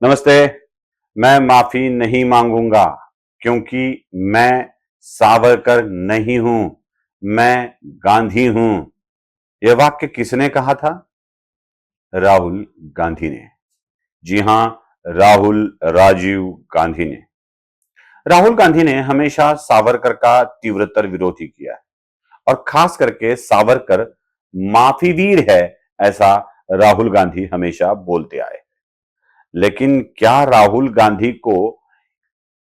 नमस्ते। मैं माफी नहीं मांगूंगा क्योंकि मैं सावरकर नहीं हूं, मैं गांधी हूं। यह वाक्य किसने कहा था? राहुल गांधी ने। जी हां, राहुल राजीव गांधी ने। राहुल गांधी ने हमेशा सावरकर का तीव्रतर विरोधी किया है और खास करके सावरकर माफीवीर है, ऐसा राहुल गांधी हमेशा बोलते आए। लेकिन क्या राहुल गांधी को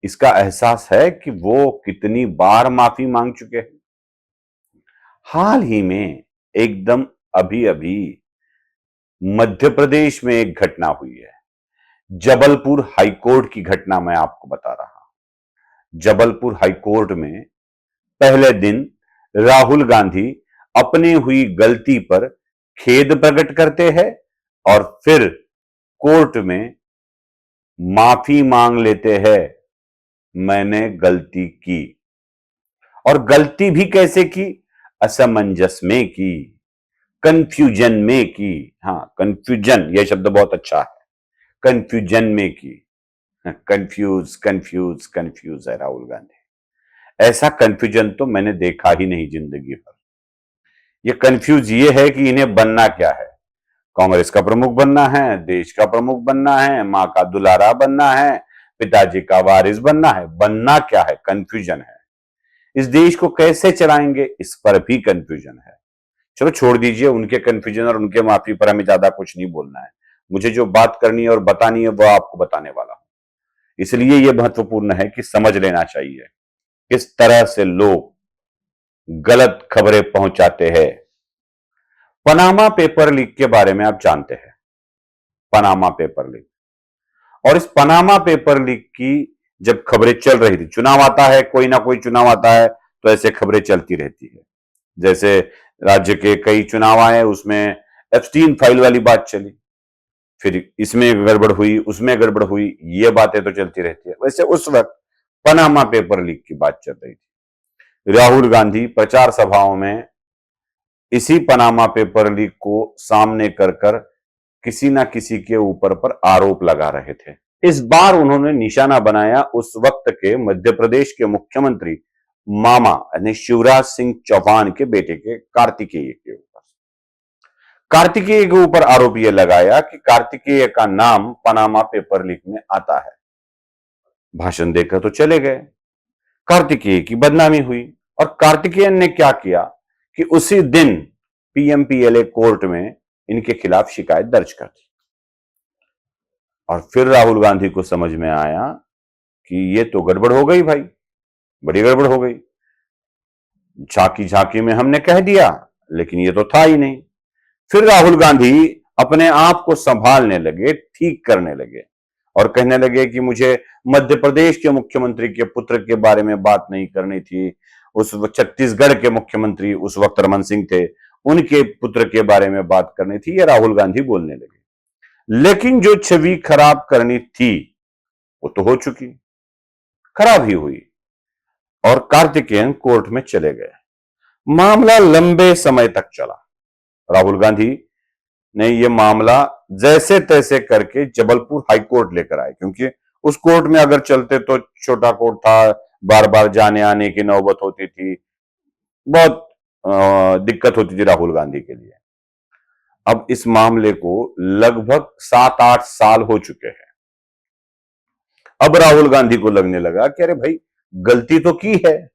इसका एहसास है कि वो कितनी बार माफी मांग चुके हैं? हाल ही में एकदम अभी-अभी मध्य प्रदेश में एक घटना हुई है। जबलपुर हाईकोर्ट की घटना मैं आपको बता रहा हूं। जबलपुर हाईकोर्ट में पहले दिन राहुल गांधी अपनी हुई गलती पर खेद प्रकट करते हैं और फिर कोर्ट में माफी मांग लेते हैं। मैंने गलती की। और गलती भी कैसे की? असमंजस में की, कंफ्यूजन में की। हाँ, कंफ्यूजन यह शब्द बहुत अच्छा है। कंफ्यूजन में की। कंफ्यूज कंफ्यूज कंफ्यूज है राहुल गांधी। ऐसा कंफ्यूजन तो मैंने देखा ही नहीं जिंदगी भर। ये कंफ्यूज ये है कि इन्हें बनना क्या है? कांग्रेस का प्रमुख बनना है, देश का प्रमुख बनना है, मां का दुलारा बनना है, पिताजी का वारिस बनना है। बनना क्या है? कंफ्यूजन है। इस देश को कैसे चलाएंगे, इस पर भी कंफ्यूजन है। चलो छोड़ दीजिए उनके कंफ्यूजन और उनके माफी पर, हमें ज्यादा कुछ नहीं बोलना है। मुझे जो बात करनी है और बतानी है वो आपको बताने वाला हूं। इसलिए यह महत्वपूर्ण है कि समझ लेना चाहिए किस तरह से लोग गलत खबरें पहुंचाते हैं। पनामा पेपर लीक के बारे में आप जानते हैं। Panama paper leak. और इस पनामा पेपर लीक की जब खबरें चल रही थी, चुनाव आता है, कोई ना कोई चुनाव आता है तो ऐसे खबरें चलती रहती है। जैसे राज्य के कई चुनाव आए, उसमें एप्स्टीन फाइल वाली बात चली, फिर इसमें गड़बड़ हुई, उसमें गड़बड़ हुई, ये बातें तो चलती रहती है। वैसे उस वक्त पनामा पेपर लीक की बात चल रही थी। राहुल गांधी प्रचार सभाओं में इसी पनामा पेपर लीक को सामने कर कर किसी ना किसी के ऊपर पर आरोप लगा रहे थे। इस बार उन्होंने निशाना बनाया उस वक्त के मध्य प्रदेश के मुख्यमंत्री मामा यानी शिवराज सिंह चौहान के बेटे के कार्तिकेय के ऊपर। कार्तिकेय के ऊपर आरोप यह लगाया कि कार्तिकेय का नाम पनामा पेपर लीक में आता है। भाषण देकर तो चले गए, कार्तिकेय की बदनामी हुई। और कार्तिकेयन ने क्या किया कि उसी दिन पीएमपीएलए कोर्ट में इनके खिलाफ शिकायत दर्ज कर दी। और फिर राहुल गांधी को समझ में आया कि ये तो गड़बड़ हो गई भाई, बड़ी गड़बड़ हो गई। झांकी झांकी में हमने कह दिया, लेकिन ये तो था ही नहीं। फिर राहुल गांधी अपने आप को संभालने लगे, ठीक करने लगे और कहने लगे कि मुझे मध्य प्रदेश के मुख्यमंत्री के पुत्र के बारे में बात नहीं करनी थी। उस छत्तीसगढ़ के मुख्यमंत्री उस वक्त रमन सिंह थे, उनके पुत्र के बारे में बात करनी थी, ये राहुल गांधी बोलने लगे। लेकिन जो छवि खराब करनी थी वो तो हो चुकी, खराब ही हुई और कार्तिकेयन कोर्ट में चले गए। मामला लंबे समय तक चला। राहुल गांधी ने यह मामला जैसे तैसे करके जबलपुर हाई कोर्ट लेकर आए, क्योंकि उस कोर्ट में अगर चलते तो छोटा कोर्ट था, बार बार जाने आने की नौबत होती थी, बहुत दिक्कत होती थी राहुल गांधी के लिए। अब इस मामले को लगभग 7-8 साल हो चुके हैं। अब राहुल गांधी को लगने लगा कि अरे भाई, गलती तो की है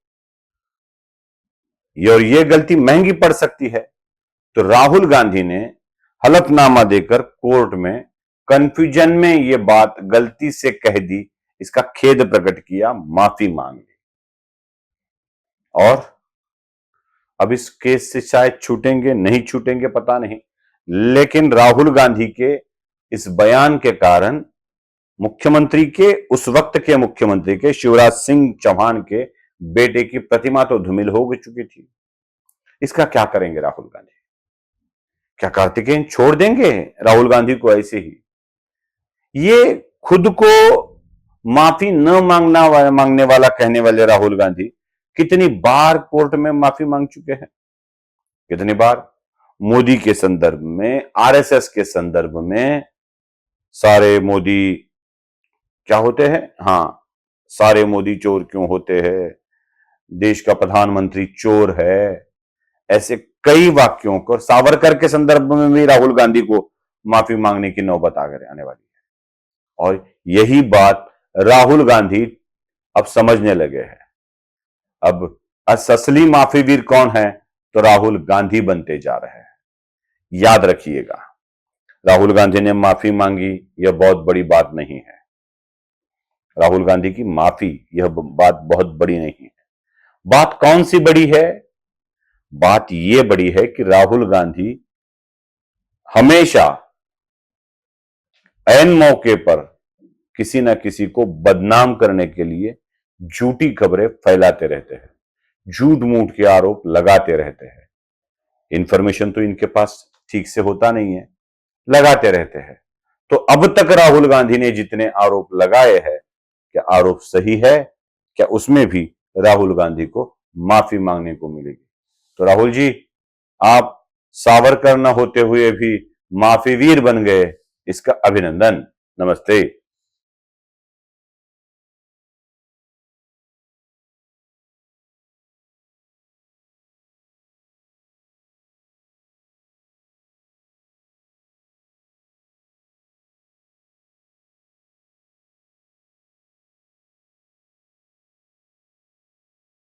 और ये गलती महंगी पड़ सकती है। तो राहुल गांधी ने हलफनामा देकर कोर्ट में कंफ्यूजन में यह बात गलती से कह दी, इसका खेद प्रकट किया, माफी मांग ली। और अब इस केस से शायद छूटेंगे, नहीं छूटेंगे पता नहीं, लेकिन राहुल गांधी के इस बयान के कारण मुख्यमंत्री के, उस वक्त के मुख्यमंत्री के शिवराज सिंह चौहान के बेटे की प्रतिमा तो धूमिल हो चुकी थी। इसका क्या करेंगे राहुल गांधी? क्या कार्तिकेयन छोड़ देंगे राहुल गांधी को ऐसे ही? ये खुद को माफी न मांगने वाला कहने वाले राहुल गांधी कितनी बार कोर्ट में माफी मांग चुके हैं? कितनी बार? मोदी के संदर्भ में, आरएसएस के संदर्भ में, सारे मोदी क्या होते हैं? हाँ, सारे मोदी चोर क्यों होते हैं, देश का प्रधानमंत्री चोर है, ऐसे कई वाक्यों को सावरकर के संदर्भ में भी राहुल गांधी को माफी मांगने की नौबत आने वाली है। और यही बात राहुल गांधी अब समझने लगे हैं। अब असली माफी वीर कौन है? तो राहुल गांधी बनते जा रहे हैं। याद रखिएगा, राहुल गांधी ने माफी मांगी, यह बहुत बड़ी बात नहीं है। राहुल गांधी की माफी यह बात बहुत बड़ी नहीं है। बात कौन सी बड़ी है? बात यह बड़ी है कि राहुल गांधी हमेशा ऐन मौके पर किसी न किसी को बदनाम करने के लिए झूठी खबरें फैलाते रहते हैं, झूठ मूठ के आरोप लगाते रहते हैं। इंफॉर्मेशन तो इनके पास ठीक से होता नहीं है, लगाते रहते हैं। तो अब तक राहुल गांधी ने जितने आरोप लगाए हैं, क्या आरोप सही है? क्या उसमें भी राहुल गांधी को माफी मांगने को मिलेगी? तो राहुल जी, आप सावरकर न होते हुए भी माफी वीर बन गए, इसका अभिनंदन। नमस्ते।